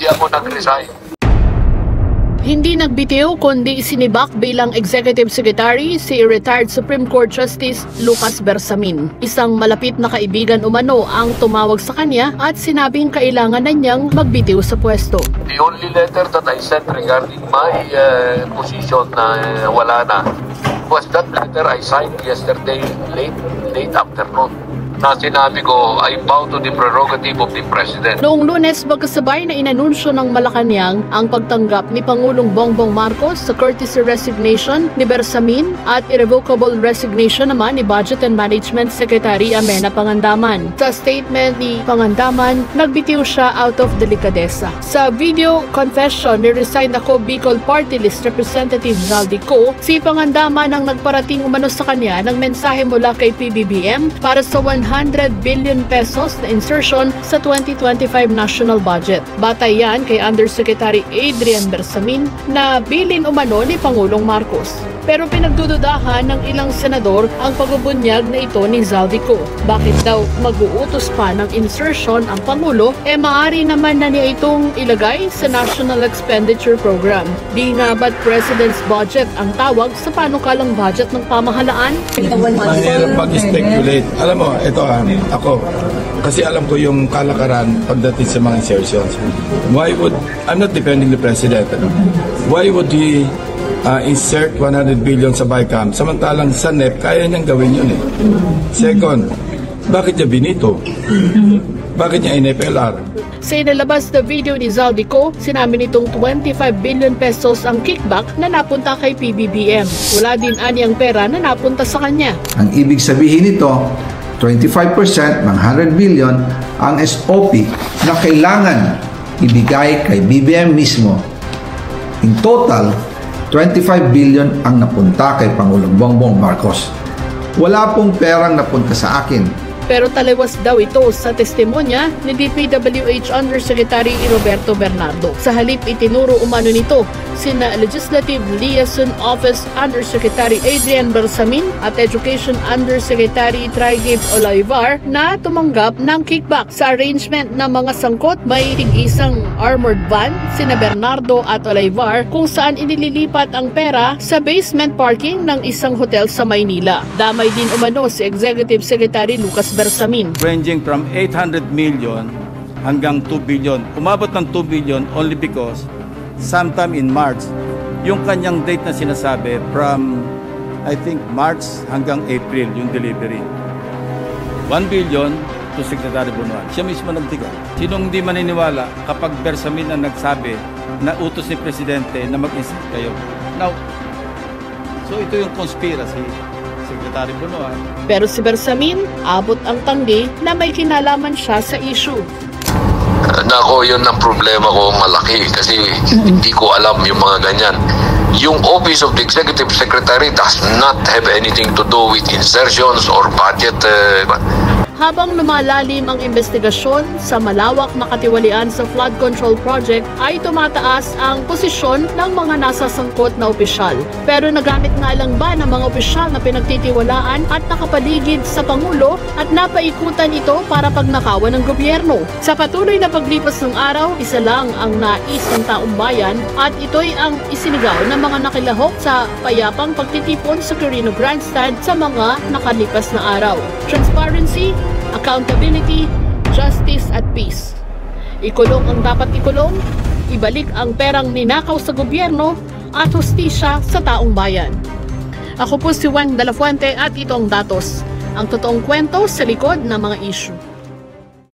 ako nag-resign. Hindi nagbitiw kundi isinibak bilang Executive Secretary si retired Supreme Court Justice Lucas Bersamin. Isang malapit na kaibigan umano ang tumawag sa kanya at sinabing kailangan na niyang magbitiw sa pwesto. The only letter that I sent regarding my position na wala na was that letter I signed yesterday late afternoon. Na sinabi ko, I bow to the prerogative of the President. Noong Lunes, magkasabay na inanunsyo ng Malacanang ang pagtanggap ni Pangulong Bongbong Marcos sa courtesy resignation ni Bersamin at irrevocable resignation naman ni Budget and Management Secretary Amenah Pangandaman. Sa statement ni Pangandaman, nagbitiw siya out of delikadesa. Sa video confession ni resigned ako Bicol Party List Representative Zaldi Co, si Pangandaman ang nagparating umano sa kanya ng mensahe mula kay PBBM para sa 100 billion pesos na insertion sa 2025 national budget. Batay yan kay Undersecretary Adrian Bersamin na bilin umano ni Pangulong Marcos. Pero pinagdududahan ng ilang senador ang pagbubunyag na ito ni Zaldico. Bakit daw mag-uutos pa ng insertion ang Pangulo maaari naman na niya itong ilagay sa National Expenditure Program. Di nga ba't President's Budget ang tawag sa panukalang budget ng pamahalaan? Mahirap mag-speculate. Alam mo, ito ako, kasi alam ko yung kalakaran pagdating sa mga insertions. I'm not defending the President. Why would he insert 100 billion sa BICAM samantalang sa NEP kaya niyang gawin yun eh. Second, bakit niya binito? Bakit niya in-FLR? Sa inalabas na video ni Zaldico, sinabi nitong 25 billion pesos ang kickback na napunta kay PBBM. Wala din anyang pera na napunta sa kanya. Ang ibig sabihin nito, 25% ng 100 billion ang SOP na kailangan ibigay kay BBM mismo. In total, 25 billion ang napunta kay Pangulong Bongbong Marcos. Wala pong perang napunta sa akin. Pero taliwas daw ito sa testimonya ni DPWH Undersecretary Roberto Bernardo. Sa halip itinuro umano nito sina Legislative Liaison Office Undersecretary Adrian Bersamin at Education Undersecretary Trigib Olaivar na tumanggap ng kickback. Sa arrangement ng mga sangkot, may tig-isang armored van sina Bernardo at Olaivar kung saan inililipat ang pera sa basement parking ng isang hotel sa Maynila. Damay din umano si Executive Secretary Lucas Bersamin. Ranging from 800 million hanggang 2 billion. Umabot ng 2 billion only because sometime in March, yung kanyang date na sinasabi from I think March hanggang April yung delivery. 1 billion to Secretary Bonoan. Siya mismo nagtiga. Sinong hindi maniniwala kapag Bersamin ang nagsabi na utos ni Presidente na mag-insert kayo. Now, so ito yung conspiracy. Secretary Bonoan. Pero si Bersamin, abot ang tanggi na may kinalaman siya sa issue. Nako, yun ang problema ko malaki kasi hindi ko alam yung mga ganyan. Yung Office of the Executive Secretary does not have anything to do with insertions or budget. Habang lumalalim ang investigasyon sa malawak na katiwalian sa flood control project ay tumataas ang posisyon ng mga nasasangkot na opisyal. Pero nagamit nga lang ba ng mga opisyal na pinagtitiwalaan at nakapaligid sa Pangulo at napaikutan ito para pagnakawan ng gobyerno? Sa patuloy na paglipas ng araw, isa lang ang nais ng taong bayan at ito'y ang isinigaw ng mga nakilahok sa payapang pagtitipon sa Quirino Grandstand sa mga nakalipas na araw. Transparency, accountability, justice at peace. Ikulong ang dapat ikulong, ibalik ang perang ninakaw sa gobyerno at hustisya sa taong bayan. Ako po si Weng De La Fuente at ito ang Datos, ang totoong kwento sa likod ng mga issue.